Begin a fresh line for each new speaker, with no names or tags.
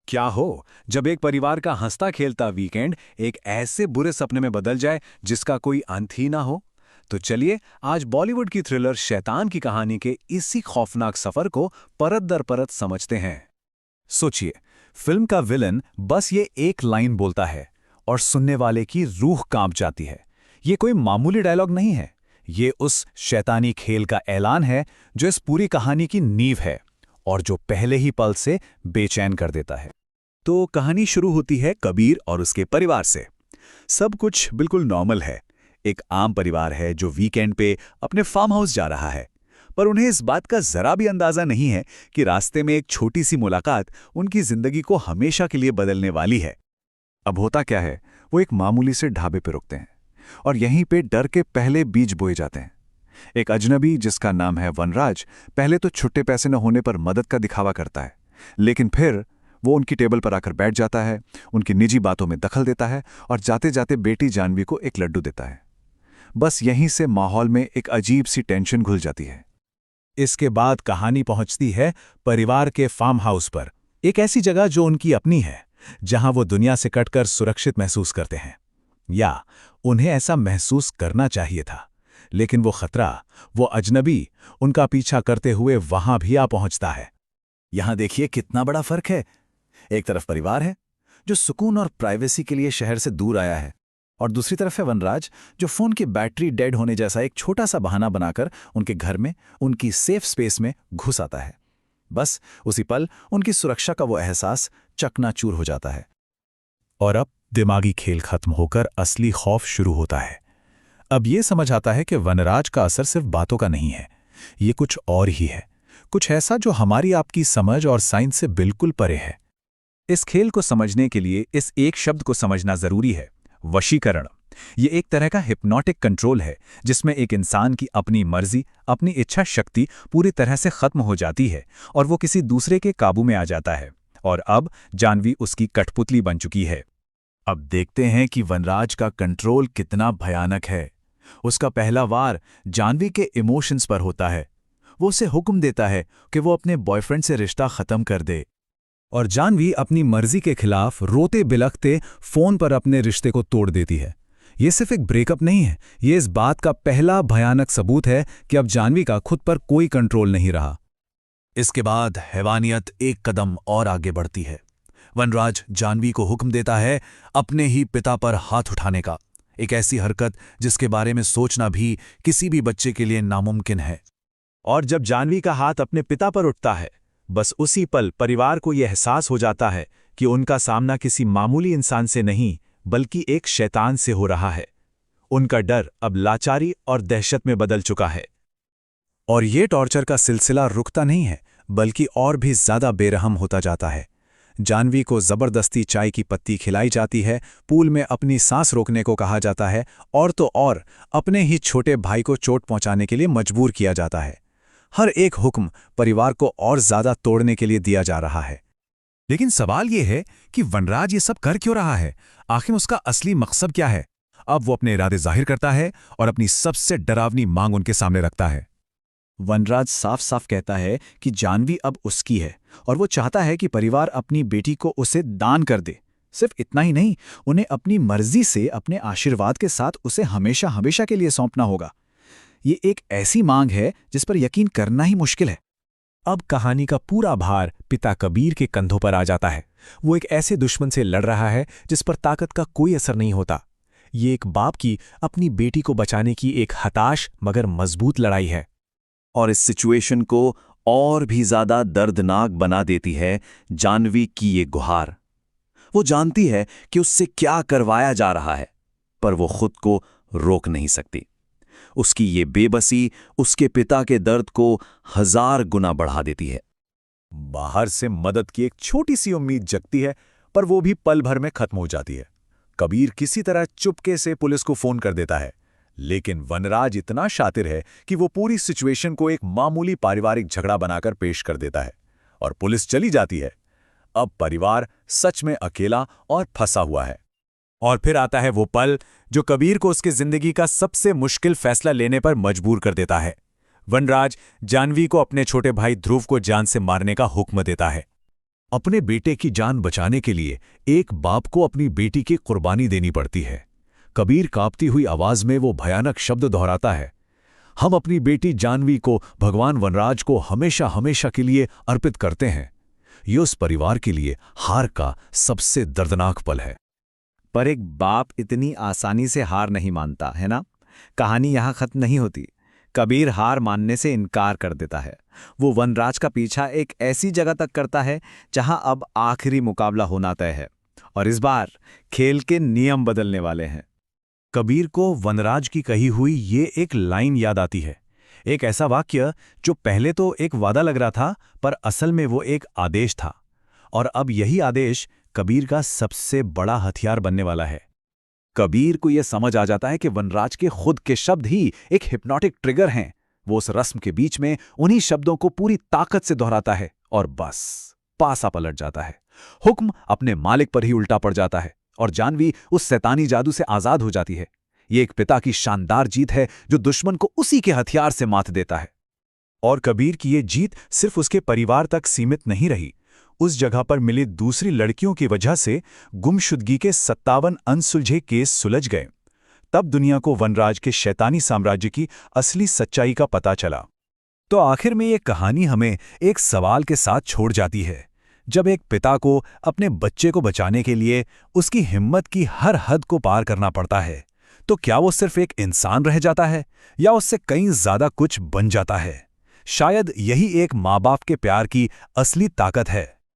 क्या हो जब एक परिवार का हंसता खेलता वीकेंड एक ऐसे बुरे सपने में बदल जाए जिसका कोई अंत ही ना हो। तो चलिए आज बॉलीवुड की थ्रिलर शैतान की कहानी के इसी खौफनाक सफर को परत दर परत समझते हैं। सोचिए, फिल्म का विलन बस ये एक लाइन बोलता है और सुनने वाले की रूह कांप जाती है। ये कोई मामूली डायलॉग नहीं है, ये उस शैतानी खेल का ऐलान है जो इस पूरी कहानी की नींव है और जो पहले ही पल से बेचैन कर देता है। तो कहानी शुरू होती है कबीर और उसके परिवार से। सब कुछ बिल्कुल नॉर्मल है। एक आम परिवार है जो वीकेंड पे अपने फार्म हाउस जा रहा है, पर उन्हें इस बात का जरा भी अंदाजा नहीं है कि रास्ते में एक छोटी सी मुलाकात उनकी जिंदगी को हमेशा के लिए बदलने वाली है। अब होता क्या है, वो एक मामूली से ढाबे पे रुकते हैं और यहीं पे डर के पहले बीज बोए जाते हैं। एक अजनबी जिसका नाम है वनराज पहले तो छुट्टे पैसे न होने पर मदद का दिखावा करता है, लेकिन फिर वो उनकी टेबल पर आकर बैठ जाता है, उनकी निजी बातों में दखल देता है और जाते जाते बेटी जानवी को एक लड्डू देता है। बस यहीं से माहौल में एक अजीब सी टेंशन घुल जाती है। इसके बाद कहानी पहुंचती है परिवार के फार्म हाउस पर, एक ऐसी जगह जो उनकी अपनी है, जहां वो दुनिया से कटकर सुरक्षित महसूस करते हैं, या उन्हें ऐसा महसूस करना चाहिए था। लेकिन वो खतरा, वो अजनबी उनका पीछा करते हुए वहां भी आ पहुंचता है। यहां देखिए कितना बड़ा फर्क है। एक तरफ परिवार है जो सुकून और प्राइवेसी के लिए शहर से दूर आया है, और दूसरी तरफ है वनराज जो फोन की बैटरी डेड होने जैसा एक छोटा सा बहाना बनाकर उनके घर में, उनकी सेफ स्पेस में घुस आता है। बस उसी पल उनकी सुरक्षा का वो एहसास चकनाचूर हो जाता है। और अब दिमागी खेल खत्म होकर असली खौफ शुरू होता है। अब ये समझ आता है कि वनराज का असर सिर्फ बातों का नहीं है, ये कुछ और ही है, कुछ ऐसा जो हमारी आपकी समझ और साइंस से बिल्कुल परे है। इस खेल को समझने के लिए इस एक शब्द को समझना जरूरी है, वशीकरण। ये एक तरह का हिप्नोटिक कंट्रोल है जिसमें एक इंसान की अपनी मर्जी, अपनी इच्छा शक्ति पूरी तरह से खत्म हो जाती है और वो किसी दूसरे के काबू में आ जाता है। और अब जानवी उसकी कठपुतली बन चुकी है। अब देखते हैं कि वनराज का कंट्रोल कितना भयानक है। उसका पहला वार जानवी के इमोशंस पर होता है। वो उसे हुक्म देता है कि वो अपने बॉयफ्रेंड से रिश्ता खत्म कर दे, और जानवी अपनी मर्जी के खिलाफ रोते बिलखते फोन पर अपने रिश्ते को तोड़ देती है। ये सिर्फ एक ब्रेकअप नहीं है, ये इस बात का पहला भयानक सबूत है कि अब जानवी का खुद पर कोई कंट्रोल नहीं रहा। इसके बाद हैवानियत एक कदम और आगे बढ़ती है। वनराज जानवी को हुक्म देता है अपने ही पिता पर हाथ उठाने का, एक ऐसी हरकत जिसके बारे में सोचना भी किसी भी बच्चे के लिए नामुमकिन है। और जब जानवी का हाथ अपने पिता पर उठता है, बस उसी पल परिवार को यह एहसास हो जाता है कि उनका सामना किसी मामूली इंसान से नहीं बल्कि एक शैतान से हो रहा है। उनका डर अब लाचारी और दहशत में बदल चुका है। और ये टॉर्चर का सिलसिला रुकता नहीं है, बल्कि और भी ज्यादा बेरहम होता जाता है। जानवी को जबरदस्ती चाय की पत्ती खिलाई जाती है, पूल में अपनी सांस रोकने को कहा जाता है, और तो और अपने ही छोटे भाई को चोट पहुंचाने के लिए मजबूर किया जाता है। हर एक हुक्म परिवार को और ज्यादा तोड़ने के लिए दिया जा रहा है। लेकिन सवाल यह है कि वनराज ये सब कर क्यों रहा है? आखिर उसका असली मकसद क्या है? अब वो अपने इरादे जाहिर करता है और अपनी सबसे डरावनी मांग उनके सामने रखता है। वनराज साफ साफ कहता है कि जानवी अब उसकी है और वो चाहता है कि परिवार अपनी बेटी को उसे दान कर दे। सिर्फ इतना ही नहीं, उन्हें अपनी मर्जी से, अपने आशीर्वाद के साथ उसे हमेशा हमेशा के लिए सौंपना होगा। ये एक ऐसी मांग है जिस पर यकीन करना ही मुश्किल है। अब कहानी का पूरा भार पिता कबीर के कंधों पर आ जाता है। वो एक ऐसे दुश्मन से लड़ रहा है जिस पर ताकत का कोई असर नहीं होता। ये एक बाप की अपनी बेटी को बचाने की एक हताश मगर मजबूत लड़ाई है। और इस सिचुएशन को और भी ज्यादा दर्दनाक बना देती है जानवी की ये गुहार। वो जानती है कि उससे क्या करवाया जा रहा है, पर वो खुद को रोक नहीं सकती। उसकी ये बेबसी उसके पिता के दर्द को 1000 गुना बढ़ा देती है। बाहर से मदद की एक छोटी सी उम्मीद जगती है, पर वो भी पल भर में खत्म हो जाती है। कबीर किसी तरह चुपके से पुलिस को फोन कर देता है, लेकिन वनराज इतना शातिर है कि वो पूरी सिचुएशन को एक मामूली पारिवारिक झगड़ा बनाकर पेश कर देता है और पुलिस चली जाती है। अब परिवार सच में अकेला और फंसा हुआ है। और फिर आता है वो पल जो कबीर को उसकी जिंदगी का सबसे मुश्किल फैसला लेने पर मजबूर कर देता है। वनराज जानवी को अपने छोटे भाई ध्रुव को जान से मारने का हुक्म देता है।
अपने बेटे की जान बचाने के लिए एक बाप को अपनी बेटी की कुर्बानी देनी पड़ती है। कबीर कांपती हुई आवाज में वो भयानक शब्द दोहराता है, हम अपनी बेटी जानवी को भगवान वनराज को हमेशा हमेशा के लिए अर्पित करते हैं। ये उस परिवार के लिए हार का सबसे दर्दनाक पल है।
पर एक बाप इतनी आसानी से हार नहीं मानता है ना। कहानी यहां खत्म नहीं होती। कबीर हार मानने से इनकार कर देता है। वो वनराज का पीछा एक ऐसी जगह तक करता है जहां अब आखिरी मुकाबला होना तय है, और इस बार खेल के नियम बदलने वाले हैं।
कबीर को वनराज की कही हुई ये एक लाइन याद आती है, एक ऐसा वाक्य जो पहले तो एक वादा लग रहा था पर असल में वो एक आदेश था। और अब यही आदेश कबीर का सबसे बड़ा हथियार बनने वाला है।
कबीर को यह समझ आ जाता है कि वनराज के खुद के शब्द ही एक हिप्नोटिक ट्रिगर हैं। वो उस रस्म के बीच में उन्हीं शब्दों को पूरी ताकत से दोहराता है और बस पासा पलट जाता है। हुक्म अपने मालिक पर ही उल्टा पड़ जाता है और जानवी उस शैतानी जादू से आजाद हो जाती है। ये एक पिता की शानदार जीत है जो दुश्मन को उसी के हथियार से मात देता है।
और कबीर की ये जीत सिर्फ उसके परिवार तक सीमित नहीं रही। उस जगह पर मिली दूसरी लड़कियों की वजह से गुमशुदगी के 57 अनसुलझे केस सुलझ गए। तब दुनिया को वनराज के शैतानी साम्राज्य की असली सच्चाई का पता चला। तो आखिर में ये कहानी हमें एक सवाल के साथ छोड़ जाती है। जब एक पिता को अपने बच्चे को बचाने के लिए उसकी हिम्मत की हर हद को पार करना पड़ता है, तो क्या वो सिर्फ एक इंसान रह जाता है या उससे कहीं ज्यादा कुछ बन जाता है? शायद यही एक माँ बाप के प्यार की असली ताकत है।